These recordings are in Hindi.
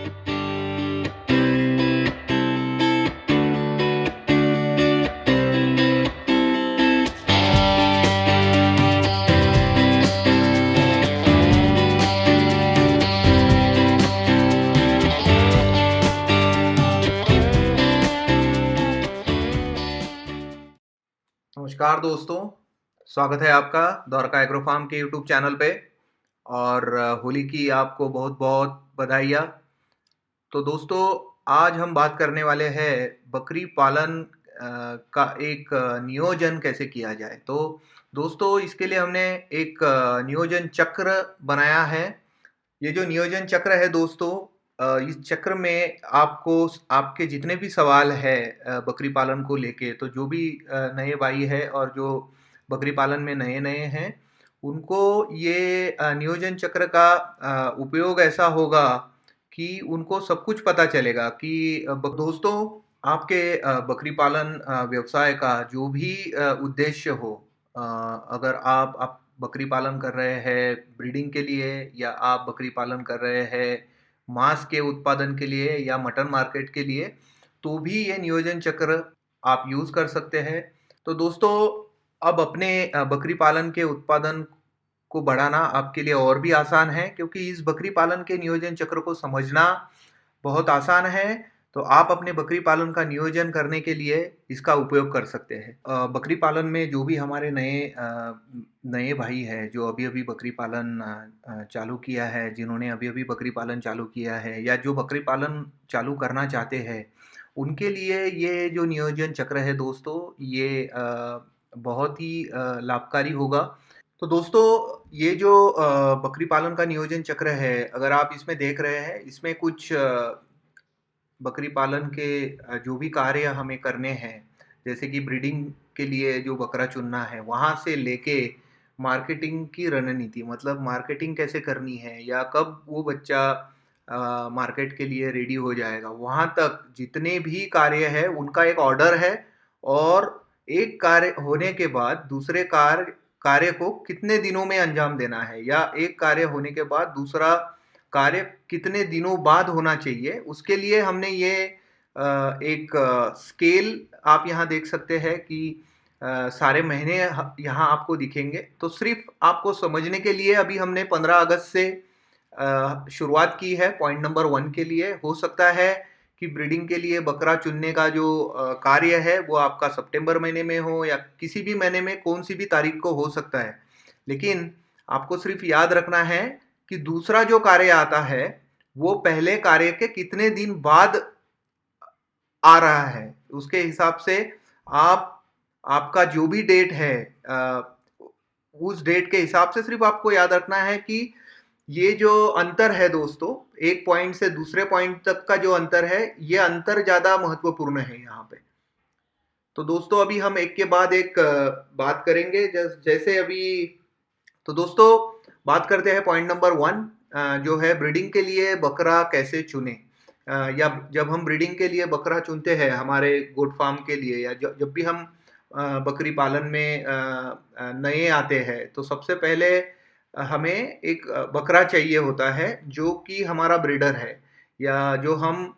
नमस्कार दोस्तों, स्वागत है आपका द्वारका एग्रो फार्म के यूट्यूब चैनल पे। और होली की आपको बहुत बहुत बधाइयाँ। तो दोस्तों, आज हम बात करने वाले हैं बकरी पालन का एक नियोजन कैसे किया जाए। तो दोस्तों, इसके लिए हमने एक नियोजन चक्र बनाया है। ये जो नियोजन चक्र है दोस्तों, इस चक्र में आपको आपके जितने भी सवाल है बकरी पालन को लेके, तो जो भी नए भाई है और जो बकरी पालन में नए नए हैं, उनको ये नियोजन चक्र का उपयोग ऐसा होगा कि उनको सब कुछ पता चलेगा कि दोस्तों, आपके बकरी पालन व्यवसाय का जो भी उद्देश्य हो, अगर आप बकरी पालन कर रहे हैं ब्रीडिंग के लिए, या आप बकरी पालन कर रहे हैं मांस के उत्पादन के लिए या मटन मार्केट के लिए, तो भी ये नियोजन चक्र आप यूज़ कर सकते हैं। तो दोस्तों, अब अपने बकरी पालन के उत्पादन को बढ़ाना आपके लिए और भी आसान है, क्योंकि इस बकरी पालन के नियोजन चक्र को समझना बहुत आसान है। तो आप अपने बकरी पालन का नियोजन करने के लिए इसका उपयोग कर सकते हैं। बकरी पालन में जो भी हमारे नए भाई है, जो अभी-अभी बकरी पालन चालू किया है, जिन्होंने अभी-अभी बकरी पालन चालू किया है, या जो बकरी पालन चालू करना चाहते हैं, उनके लिए ये जो नियोजन चक्र है दोस्तों, ये बहुत ही लाभकारी होगा। तो दोस्तों, ये जो बकरी पालन का नियोजन चक्र है, अगर आप इसमें देख रहे हैं, इसमें कुछ बकरी पालन के जो भी कार्य हमें करने हैं, जैसे कि ब्रीडिंग के लिए जो बकरा चुनना है, वहाँ से लेके मार्केटिंग की रणनीति, मतलब मार्केटिंग कैसे करनी है या कब वो बच्चा मार्केट के लिए रेडी हो जाएगा, वहाँ तक जितने भी कार्य है उनका एक ऑर्डर है। और एक कार्य होने के बाद दूसरे कार्य को कितने दिनों में अंजाम देना है, या एक कार्य होने के बाद दूसरा कार्य कितने दिनों बाद होना चाहिए, उसके लिए हमने ये एक स्केल आप यहाँ देख सकते हैं कि सारे महीने यहाँ आपको दिखेंगे। तो सिर्फ आपको समझने के लिए अभी हमने 15 अगस्त से शुरुआत की है पॉइंट नंबर 1 के लिए। हो सकता है कि ब्रीडिंग के लिए बकरा चुनने का जो कार्य है वो आपका सितंबर महीने में हो, या किसी भी महीने में कौन सी भी तारीख को हो सकता है। लेकिन आपको सिर्फ याद रखना है कि दूसरा जो कार्य आता है वो पहले कार्य के कितने दिन बाद आ रहा है, उसके हिसाब से आपका जो भी डेट है, उस डेट के हिसाब से सिर्फ आपको याद रखना है कि ये जो अंतर है दोस्तों, एक पॉइंट से दूसरे पॉइंट तक का जो अंतर है, ये अंतर ज्यादा महत्वपूर्ण है यहाँ पे। तो दोस्तों, अभी हम एक के बाद एक बात करेंगे। जैसे अभी तो दोस्तों, बात करते हैं पॉइंट नंबर 1, जो है ब्रीडिंग के लिए बकरा कैसे चुने। या जब हम ब्रीडिंग के लिए बकरा चुनते हैं हमारे गोट फार्म के लिए, या जब भी हम बकरी पालन में नए आते हैं, तो सबसे पहले हमें एक बकरा चाहिए होता है जो कि हमारा ब्रीडर है, या जो हम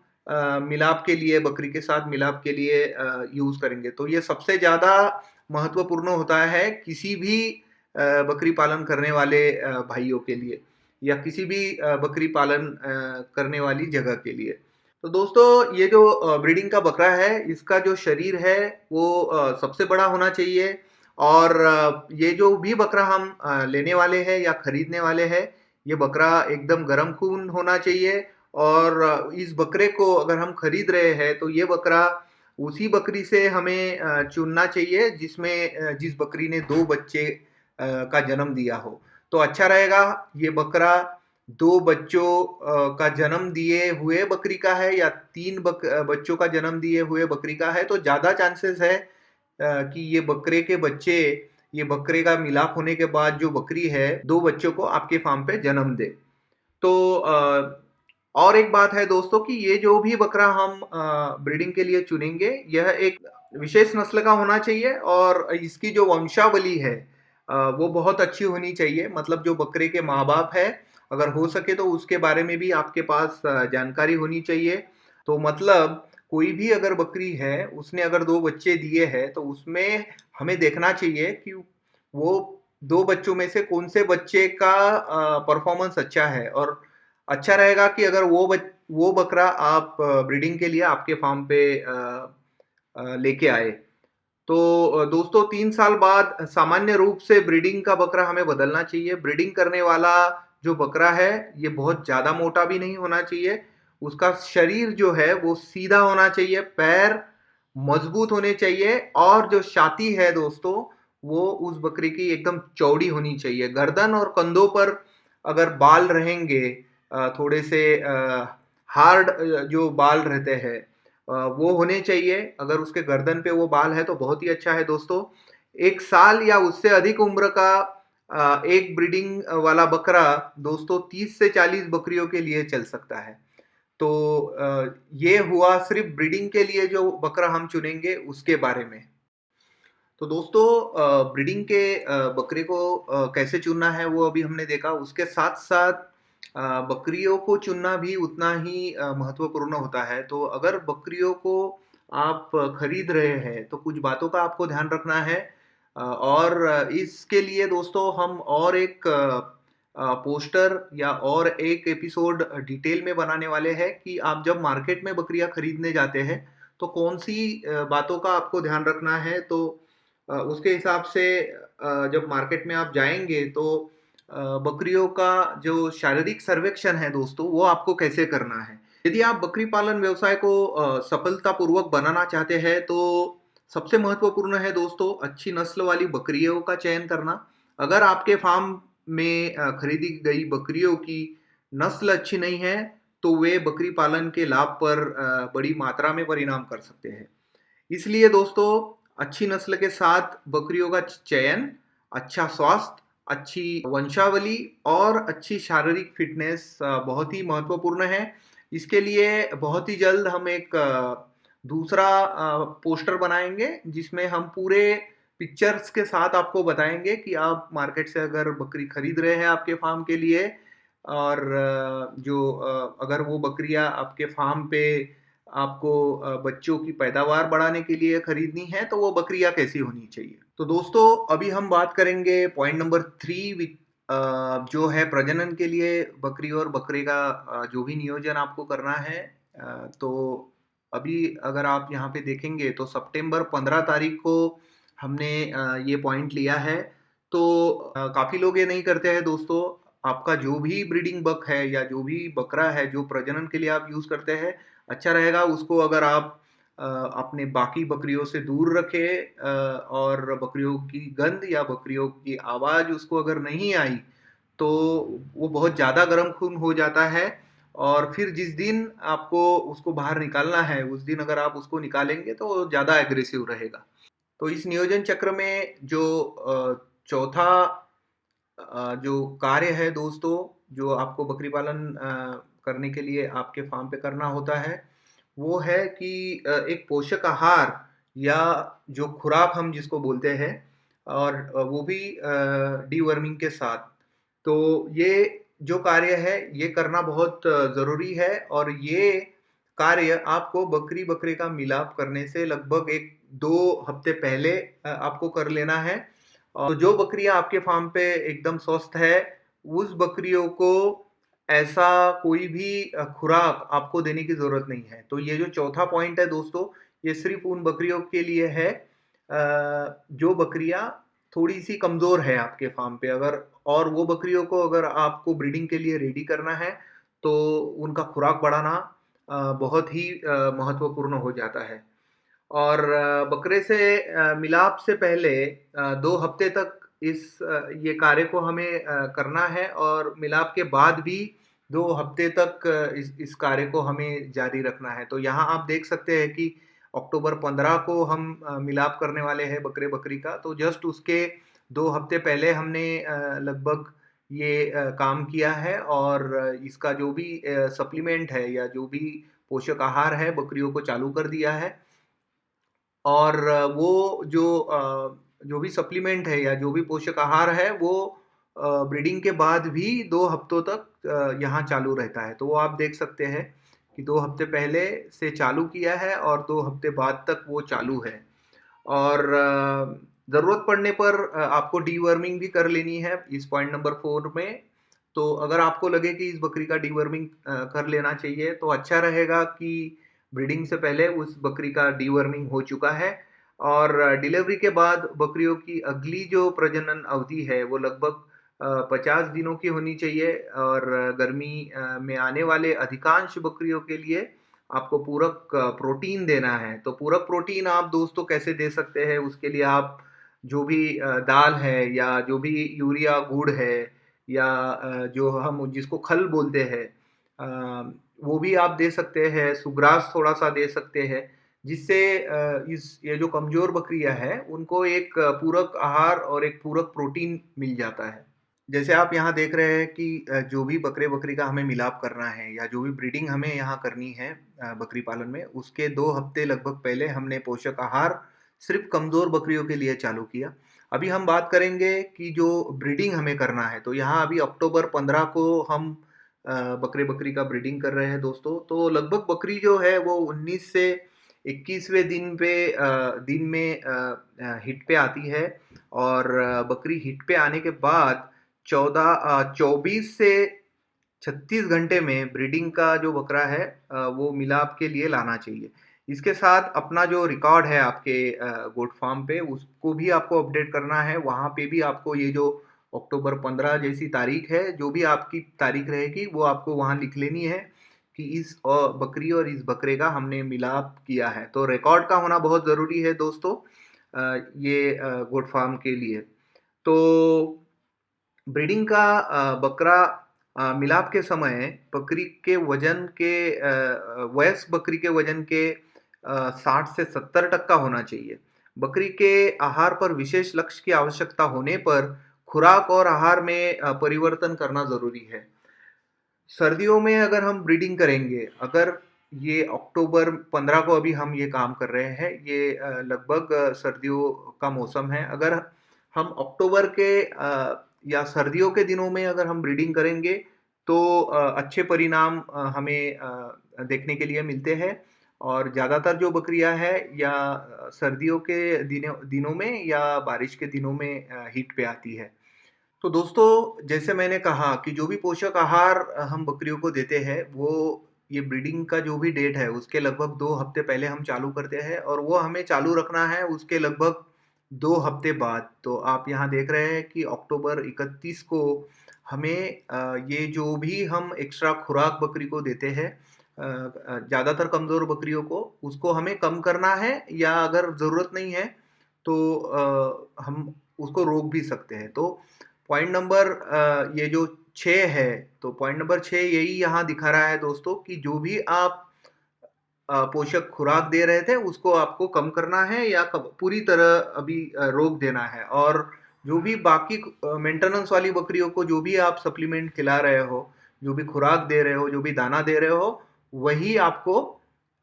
मिलाप के लिए, बकरी के साथ मिलाप के लिए यूज़ करेंगे। तो ये सबसे ज़्यादा महत्वपूर्ण होता है किसी भी बकरी पालन करने वाले भाइयों के लिए, या किसी भी बकरी पालन करने वाली जगह के लिए। तो दोस्तों, ये जो ब्रीडिंग का बकरा है, इसका जो शरीर है वो सबसे बड़ा होना चाहिए। और ये जो भी बकरा हम लेने वाले हैं या खरीदने वाले हैं, ये बकरा एकदम गर्म खून होना चाहिए। और इस बकरे को अगर हम खरीद रहे हैं, तो ये बकरा उसी बकरी से हमें चुनना चाहिए जिस बकरी ने 2 बच्चे का जन्म दिया हो। तो अच्छा रहेगा, ये बकरा 2 बच्चों का जन्म दिए हुए बकरी का है, या 3 बच्चों का जन्म दिए हुए बकरी का है, तो ज़्यादा चांसेस है कि ये बकरे का मिलाप होने के बाद जो बकरी है, 2 बच्चों को आपके फार्म पे जन्म दे। तो और एक बात है दोस्तों कि ये जो भी बकरा हम ब्रीडिंग के लिए चुनेंगे, यह एक विशेष नस्ल का होना चाहिए, और इसकी जो वंशावली है वो बहुत अच्छी होनी चाहिए। मतलब जो बकरे के माँ बाप है अगर हो सके तो उसके बारे में भी आपके पास जानकारी होनी चाहिए। तो मतलब कोई भी अगर बकरी है, उसने अगर 2 बच्चे दिए हैं, तो उसमें हमें देखना चाहिए कि वो 2 बच्चों में से कौन से बच्चे का परफॉर्मेंस अच्छा है, और अच्छा रहेगा कि अगर वो बकरा आप ब्रीडिंग के लिए आपके फार्म पे लेके आए। तो दोस्तों 3 साल बाद सामान्य रूप से ब्रीडिंग का बकरा हमें बदलना चाहिए। ब्रीडिंग करने वाला जो बकरा है, ये बहुत ज़्यादा मोटा भी नहीं होना चाहिए। उसका शरीर जो है वो सीधा होना चाहिए, पैर मजबूत होने चाहिए, और जो छाती है दोस्तों, वो उस बकरी की एकदम चौड़ी होनी चाहिए। गर्दन और कंधों पर अगर बाल रहेंगे, थोड़े से हार्ड जो बाल रहते हैं, वो होने चाहिए। अगर उसके गर्दन पे वो बाल है तो बहुत ही अच्छा है दोस्तों। 1 साल या उससे अधिक उम्र का एक ब्रीडिंग वाला बकरा दोस्तों 30 से 40 बकरियों के लिए चल सकता है। तो ये हुआ सिर्फ ब्रीडिंग के लिए जो बकरा हम चुनेंगे उसके बारे में। तो दोस्तों ब्रीडिंग के बकरे को कैसे चुनना है वो अभी हमने देखा। उसके साथ-साथ बकरियों को चुनना भी उतना ही महत्वपूर्ण होता है। तो अगर बकरियों को आप खरीद रहे हैं, तो कुछ बातों का आपको ध्यान रखना है। और इसके लिए दोस्तों हम और एक पोस्टर या और एक एपिसोड डिटेल में बनाने वाले हैं कि आप जब मार्केट में बकरियाँ खरीदने जाते हैं, तो कौन-सी बातों का आपको ध्यान रखना है। तो उसके हिसाब से जब मार्केट में आप जाएँगे तो बकरियों का जो शारीरिक सर्वेक्षण है दोस्तों, वो आपको कैसे करना है। यदि आप बकरी पालन व्यवसाय को सफलतापूर्वक बनाना चाहते हैं, तो सबसे महत्वपूर्ण है दोस्तों अच्छी नस्ल वाली बकरियों का चयन करना। अगर आपके फार्म में खरीदी गई बकरियों की नस्ल अच्छी नहीं है, तो वे बकरी पालन के लाभ पर बड़ी मात्रा में परिणाम कर सकते हैं। इसलिए दोस्तों अच्छी नस्ल के साथ बकरियों का चयन, अच्छा स्वास्थ्य, अच्छी वंशावली और अच्छी शारीरिक फिटनेस बहुत ही महत्वपूर्ण है। इसके लिए बहुत ही जल्द हम एक दूसरा पोस्टर बनाएँगे, जिसमें हम पूरे पिक्चर्स के साथ आपको बताएँगे कि आप मार्केट से अगर बकरी खरीद रहे हैं आपके फार्म के लिए, और अगर वो बकरियाँ आपके फार्म पे आपको बच्चों की पैदावार बढ़ाने के लिए खरीदनी है, तो वो बकरियाँ कैसी होनी चाहिए। तो दोस्तों अभी हम बात करेंगे पॉइंट नंबर 3 जो है प्रजनन के लिए बकरी और बकरे का जो भी नियोजन आपको करना है। तो अभी अगर आप यहाँ पे देखेंगे तो सितंबर 15 तारीख को हमने ये पॉइंट लिया है। तो काफ़ी लोग ये नहीं करते हैं दोस्तों। आपका जो भी ब्रीडिंग बक है या जो भी बकरा है जो प्रजनन के लिए आप यूज़ करते हैं, अच्छा रहेगा उसको अगर आप अपने बाकी बकरियों से दूर रखें, और बकरियों की गंध या बकरियों की आवाज़ उसको अगर नहीं आई, तो वो बहुत ज़्यादा गर्म खून हो जाता है, और फिर जिस दिन आपको उसको बाहर निकालना है, उस दिन अगर आप उसको निकालेंगे तो वो ज़्यादा एग्रेसिव रहेगा। तो इस नियोजन चक्र में जो चौथा जो कार्य है दोस्तों, जो आपको बकरी पालन करने के लिए आपके फार्म पे करना होता है, वो है कि एक पोषक आहार या जो खुराक हम जिसको बोलते हैं, और वो भी डीवर्मिंग के साथ। तो ये जो कार्य है ये करना बहुत ज़रूरी है, और ये कार्य आपको बकरी-बकरे का मिलाप करने से लगभग 1-2 हफ्ते पहले आपको कर लेना है। और जो बकरियाँ आपके फार्म पे एकदम स्वस्थ है, उस बकरियों को ऐसा कोई भी खुराक आपको देने की ज़रूरत नहीं है। तो ये जो चौथा पॉइंट है दोस्तों, ये सिर्फ़ उन बकरियों के लिए है जो बकरियाँ थोड़ी-सी कमज़ोर है आपके फार्म पे। अगर और वो बकरियों को अगर आपको ब्रीडिंग के लिए रेडी करना है, तो उनका खुराक बढ़ाना बहुत ही महत्वपूर्ण हो जाता है। और बकरे से मिलाप से पहले 2 हफ्ते तक ये कार्य को हमें करना है, और मिलाप के बाद भी 2 हफ्ते तक इस कार्य को हमें जारी रखना है। तो यहाँ आप देख सकते हैं कि अक्टूबर 15 को हम मिलाप करने वाले हैं बकरे-बकरी का, तो जस्ट उसके 2 हफ्ते पहले हमने लगभग ये काम किया है, और इसका जो भी सप्लीमेंट है या जो भी पोषक आहार है, बकरियों को चालू कर दिया है। और वो जो भी सप्लीमेंट है या जो भी पोषक आहार है, वो ब्रीडिंग के बाद भी 2 हफ्तों तक यहाँ चालू रहता है। तो वो आप देख सकते हैं कि 2 हफ्ते पहले से चालू किया है और 2 हफ्ते बाद तक वो चालू है। और ज़रूरत पड़ने पर आपको डीवर्मिंग भी कर लेनी है इस पॉइंट नंबर 4 में। तो अगर आपको लगे कि इस बकरी का डीवर्मिंग कर लेना चाहिए तो अच्छा रहेगा कि ब्रीडिंग से पहले उस बकरी का डीवर्मिंग हो चुका है। और डिलीवरी के बाद बकरियों की अगली जो प्रजनन अवधि है वो लगभग 50 दिनों की होनी चाहिए। और गर्मी में आने वाले अधिकांश बकरियों के लिए आपको पूरक प्रोटीन देना है। तो पूरक प्रोटीन आप दोस्तों कैसे दे सकते हैं, उसके लिए आप जो भी दाल है या जो भी यूरिया गुड़ है या जो हम जिसको खल बोलते हैं, वो भी आप दे सकते हैं। सुग्रास थोड़ा सा दे सकते हैं, जिससे इस ये जो कमजोर बकरियां हैं उनको एक पूरक आहार और एक पूरक प्रोटीन मिल जाता है। जैसे आप यहाँ देख रहे हैं कि जो भी बकरे-बकरी का हमें मिलाप करना है या जो भी ब्रीडिंग हमें यहाँ करनी है बकरी पालन में, उसके 2 हफ्ते लगभग पहले हमने पोषक आहार सिर्फ़ कमज़ोर बकरियों के लिए चालू किया। अभी हम बात करेंगे कि जो ब्रीडिंग हमें करना है, तो यहाँ अभी अक्टूबर 15 को हम बकरे-बकरी का ब्रीडिंग कर रहे हैं दोस्तों। तो लगभग बकरी जो है वो 19 से 21वें दिन में हिट पे आती है। और बकरी हिट पे आने के बाद 24 से 36 घंटे में ब्रीडिंग का जो बकरा है वो मिलाप के लिए लाना चाहिए। इसके साथ अपना जो रिकॉर्ड है आपके गोट फार्म पे उसको भी आपको अपडेट करना है। वहाँ पे भी आपको ये जो अक्टूबर 15 जैसी तारीख है, जो भी आपकी तारीख रहेगी वो आपको वहाँ लिख लेनी है कि इस बकरी और इस बकरे का हमने मिलाप किया है। तो रिकॉर्ड का होना बहुत ज़रूरी है दोस्तों ये गोट फार्म के लिए। तो ब्रीडिंग का बकरा मिलाप के समय बकरी के वजन के वयस्क बकरी के वजन के 60 से 70% होना चाहिए। बकरी के आहार पर विशेष लक्ष्य की आवश्यकता होने पर खुराक और आहार में परिवर्तन करना ज़रूरी है। सर्दियों में अगर हम ब्रीडिंग करेंगे, अगर ये अक्टूबर 15 को अभी हम ये काम कर रहे हैं, ये लगभग सर्दियों का मौसम है। अगर हम अक्टूबर के या सर्दियों के दिनों में अगर हम ब्रीडिंग करेंगे तो अच्छे परिणाम हमें देखने के लिए मिलते हैं। और ज़्यादातर जो बकरियां हैं या सर्दियों के दिनों में या बारिश के दिनों में हिट पे आती है। तो दोस्तों जैसे मैंने कहा कि जो भी पोषक आहार हम बकरियों को देते हैं वो ये ब्रीडिंग का जो भी डेट है उसके लगभग 2 हफ्ते पहले हम चालू करते हैं और वो हमें चालू रखना है उसके लगभग 2 हफ्ते बाद। तो आप यहाँ देख रहे हैं कि अक्टूबर 31 को हमें ये जो भी हम एक्स्ट्रा खुराक बकरी को देते हैं ज़्यादातर कमज़ोर बकरियों को उसको हमें कम करना है या अगर ज़रूरत नहीं है तो हम उसको रोक भी सकते हैं। तो पॉइंट नंबर ये जो 6 है, तो पॉइंट नंबर 6 यही यहाँ दिखा रहा है दोस्तों कि जो भी आप पोषक खुराक दे रहे थे उसको आपको कम करना है या पूरी तरह अभी रोक देना है। और जो भी बाकी मेंटेनेंस वाली बकरियों को जो भी आप सप्लीमेंट खिला रहे हो, जो भी खुराक दे रहे हो, जो भी दाना दे रहे हो, वही आपको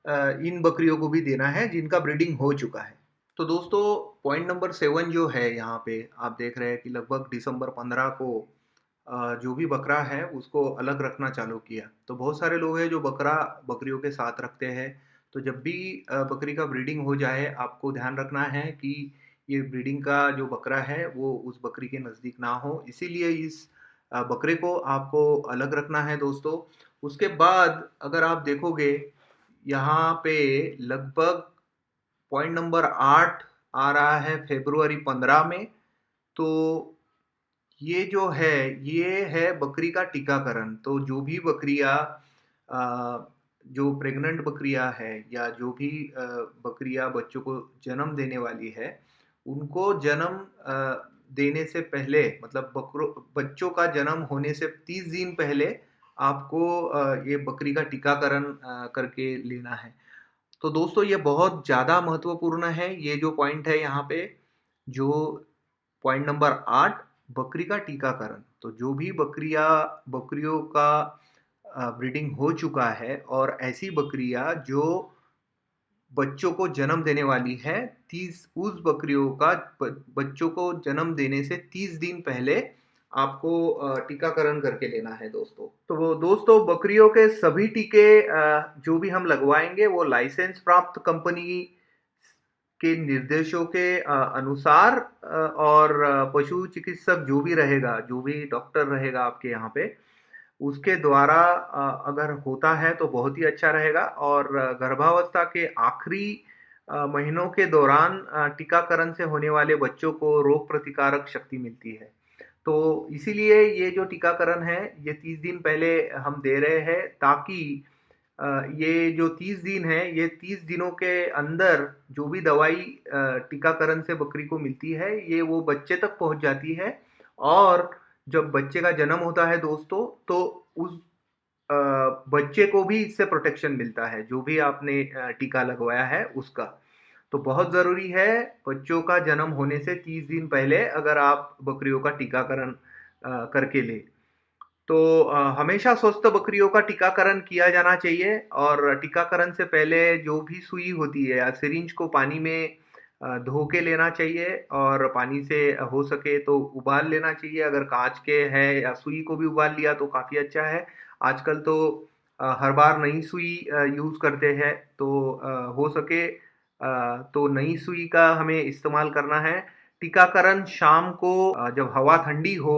इन बकरियों को भी देना है जिनका ब्रीडिंग हो चुका है। तो दोस्तों पॉइंट नंबर 7 जो है यहाँ पे आप देख रहे हैं कि लगभग दिसंबर 15 को जो भी बकरा है उसको अलग रखना चालू किया। तो बहुत सारे लोग हैं जो बकरा बकरियों के साथ रखते हैं। तो जब भी बकरी का ब्रीडिंग हो जाए आपको ध्यान रखना है कि ये ब्रीडिंग का जो बकरा है वो उस बकरी के नज़दीक ना हो, इसीलिए इस बकरे को आपको अलग रखना है दोस्तों। उसके बाद अगर आप देखोगे यहाँ पे लगभग पॉइंट नंबर 8 आ रहा है फ़रवरी 15 में। तो ये जो है, ये है बकरी का टीकाकरण। तो जो भी बकरियाँ जो प्रेग्नेंट बकरियाँ है या जो भी बकरियाँ बच्चों को जन्म देने वाली है, उनको जन्म देने से पहले मतलब बच्चों का जन्म होने से 30 दिन पहले आपको ये बकरी का टीकाकरण करके लेना है। तो दोस्तों ये बहुत ज़्यादा महत्वपूर्ण है, ये जो पॉइंट है यहाँ पे, जो पॉइंट नंबर 8 बकरी का टीकाकरण। तो जो भी बकरियों का ब्रीडिंग हो चुका है और ऐसी बकरियां जो बच्चों को जन्म देने वाली है, 30 उस बकरियों का बच्चों को जन्म देने से 30 दिन पहले आपको टीकाकरण करके लेना है दोस्तों। तो वो दोस्तों बकरियों के सभी टीके जो भी हम लगवाएंगे वो लाइसेंस प्राप्त कंपनी के निर्देशों के अनुसार और पशु चिकित्सक जो भी रहेगा, जो भी डॉक्टर रहेगा आपके यहाँ पे, उसके द्वारा अगर होता है तो बहुत ही अच्छा रहेगा। और गर्भावस्था के आखिरी महीनों के दौरान टीकाकरण से होने वाले बच्चों को रोग प्रतिकारक शक्ति मिलती है। तो इसीलिए ये जो टीकाकरण है ये 30 दिन पहले हम दे रहे हैं, ताकि ये जो 30 दिन है, ये 30 दिनों के अंदर जो भी दवाई टीकाकरण से बकरी को मिलती है, ये वो बच्चे तक पहुंच जाती है। और जब बच्चे का जन्म होता है दोस्तों, तो उस अ, बच्चे को भी इससे प्रोटेक्शन मिलता है, जो भी आपने टीका लगवाया है उसका। तो बहुत ज़रूरी है बच्चों का जन्म होने से 30 दिन पहले अगर आप बकरियों का टीकाकरण करके लें। तो हमेशा स्वस्थ बकरियों का टीकाकरण किया जाना चाहिए। और टीकाकरण से पहले जो भी सुई होती है या सिरिंज को पानी में धो के लेना चाहिए, और पानी से हो सके तो उबाल लेना चाहिए। अगर कांच के है या सुई को भी उबाल लिया तो काफ़ी अच्छा है। आजकल तो हर बार नई सुई यूज़ करते हैं, तो हो सके तो नई सुई का हमें इस्तेमाल करना है। टीकाकरण शाम को जब हवा ठंडी हो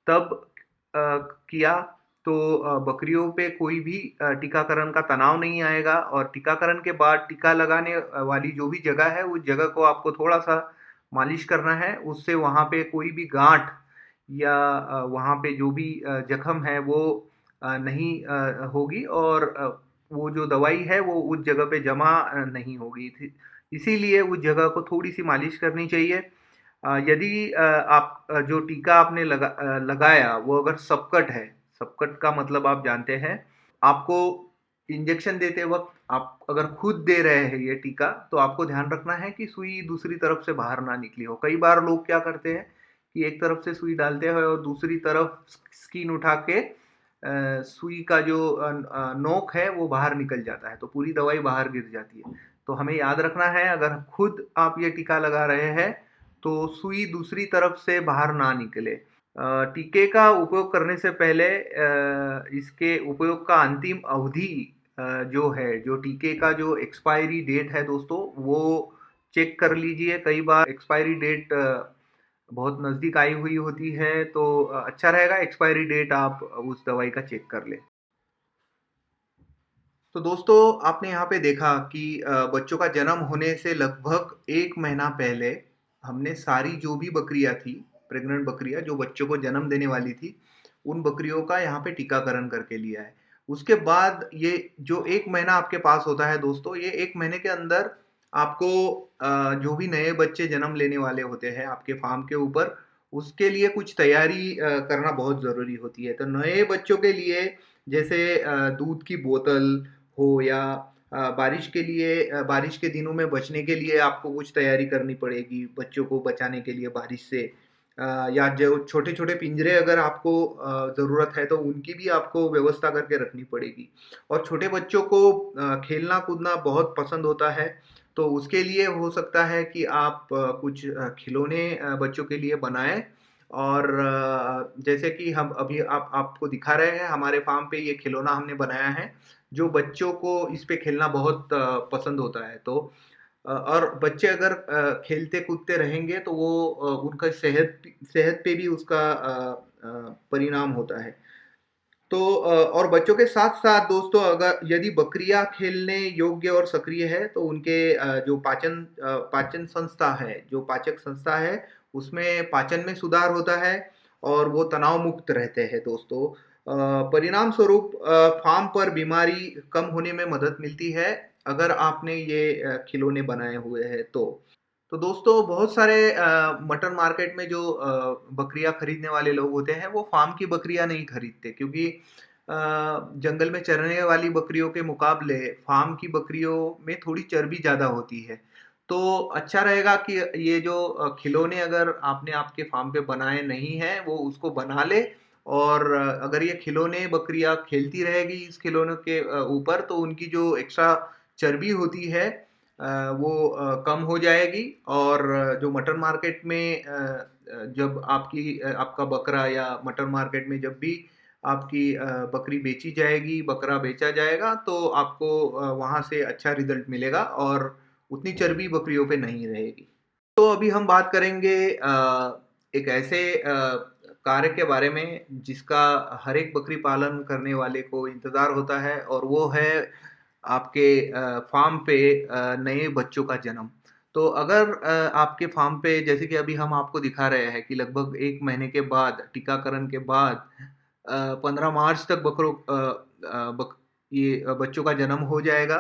तब अ, किया तो बकरियों पे कोई भी टीकाकरण का तनाव नहीं आएगा। और टीकाकरण के बाद टीका लगाने वाली जो भी जगह है, उस जगह को आपको थोड़ा-सा मालिश करना है। उससे वहाँ पे कोई भी गाँठ या वहाँ पे जो भी जख्म है वो नहीं होगी, और वो जो दवाई है वो उस जगह पे जमा नहीं होगी थी। इसीलिए उस जगह को थोड़ी-सी मालिश करनी चाहिए। यदि आप जो टीका आपने लगाया वो अगर सबकट है, सबकट का मतलब आप जानते हैं, आपको इंजेक्शन देते वक़्त आप अगर खुद दे रहे हैं ये टीका, तो आपको ध्यान रखना है कि सुई दूसरी तरफ से बाहर ना निकली हो। कई बार लोग क्या करते हैं कि एक तरफ से सुई डालते हैं और दूसरी तरफ स्किन उठा के सुई का जो नोक है वो बाहर निकल जाता है, तो पूरी दवाई बाहर गिर जाती है। तो हमें याद रखना है, अगर खुद आप ये टीका लगा रहे हैं तो सुई दूसरी तरफ से बाहर ना निकले। टीके का उपयोग करने से पहले इसके उपयोग का अंतिम अवधि जो है, जो टीके का जो एक्सपायरी डेट है दोस्तों, वो चेक कर लीजिए। कई बार एक्सपायरी डेट बहुत नज़दीक आई हुई होती है, तो अच्छा रहेगा एक्सपायरी डेट आप उस दवाई का चेक कर लें। तो दोस्तों आपने यहाँ पे देखा कि बच्चों का जन्म होने से लगभग 1 महीना पहले हमने सारी जो भी बकरियाँ थी, प्रेग्नेंट बकरियाँ जो बच्चों को जन्म देने वाली थी, उन बकरियों का यहाँ पे टीकाकरण करके लिया है। उसके बाद ये जो 1 महीना आपके पास होता है दोस्तों, ये 1 महीने के अंदर आपको जो भी नए बच्चे जन्म लेने वाले होते हैं आपके फार्म के ऊपर, उसके लिए कुछ तैयारी करना बहुत ज़रूरी होती है। तो नए बच्चों के लिए जैसे दूध की बोतल हो, या बारिश के लिए बारिश के दिनों में बचने के लिए आपको कुछ तैयारी करनी पड़ेगी, बच्चों को बचाने के लिए बारिश से। या जो छोटे-छोटे पिंजरे अगर आपको ज़रूरत है तो उनकी भी आपको व्यवस्था करके रखनी पड़ेगी। और छोटे बच्चों को खेलना-कूदना बहुत पसंद होता है, तो उसके लिए हो सकता है कि आप कुछ खिलौने बच्चों के लिए बनाएँ। और जैसे कि हम अभी आप आपको दिखा रहे हैं, हमारे फार्म पे ये खिलौना हमने बनाया है, जो बच्चों को इस पे खेलना बहुत पसंद होता है। तो और बच्चे अगर खेलते-कूदते रहेंगे तो वो उनका सेहत पे भी उसका परिणाम होता है। तो और बच्चों के साथ-साथ दोस्तों, अगर यदि बकरियाँ खेलने योग्य और सक्रिय है तो उनके जो पाचन संस्था है, जो पाचक संस्था है, उसमें पाचन में सुधार होता है और वो तनाव मुक्त रहते हैं दोस्तों। परिणाम स्वरूप फार्म पर बीमारी कम होने में मदद मिलती है, अगर आपने ये खिलौने बनाए हुए हैं तो। तो दोस्तों बहुत सारे मटन मार्केट में जो बकरियाँ खरीदने वाले लोग होते हैं, वो फार्म की बकरियाँ नहीं खरीदते, क्योंकि जंगल में चरने वाली बकरियों के मुकाबले फार्म की बकरियों में थोड़ी चर्बी ज़्यादा होती है। तो अच्छा रहेगा कि ये जो खिलौने अगर आपने आपके फार्म पे बनाए नहीं हैं, वो उसको बना ले। और अगर ये खिलौने बकरियाँ खेलती रहेगी इस खिलौनों के ऊपर, तो उनकी जो एक्स्ट्रा चर्बी होती है वो कम हो जाएगी। और जो मटन मार्केट में जब आपका बकरा या मटन मार्केट में जब भी आपकी बकरी बेची जाएगी, बकरा बेचा जाएगा, तो आपको वहाँ से अच्छा रिजल्ट मिलेगा और उतनी चर्बी बकरियों पे नहीं रहेगी। तो अभी हम बात करेंगे एक ऐसे कार्य के बारे में जिसका हर एक बकरी पालन करने वाले को इंतज़ार होता है, और वो है आपके फार्म पे नए बच्चों का जन्म। तो अगर आपके फार्म पे, जैसे कि अभी हम आपको दिखा रहे हैं कि लगभग 1 महीने के बाद, टीकाकरण के बाद 15 मार्च तक ये बच्चों का जन्म हो जाएगा।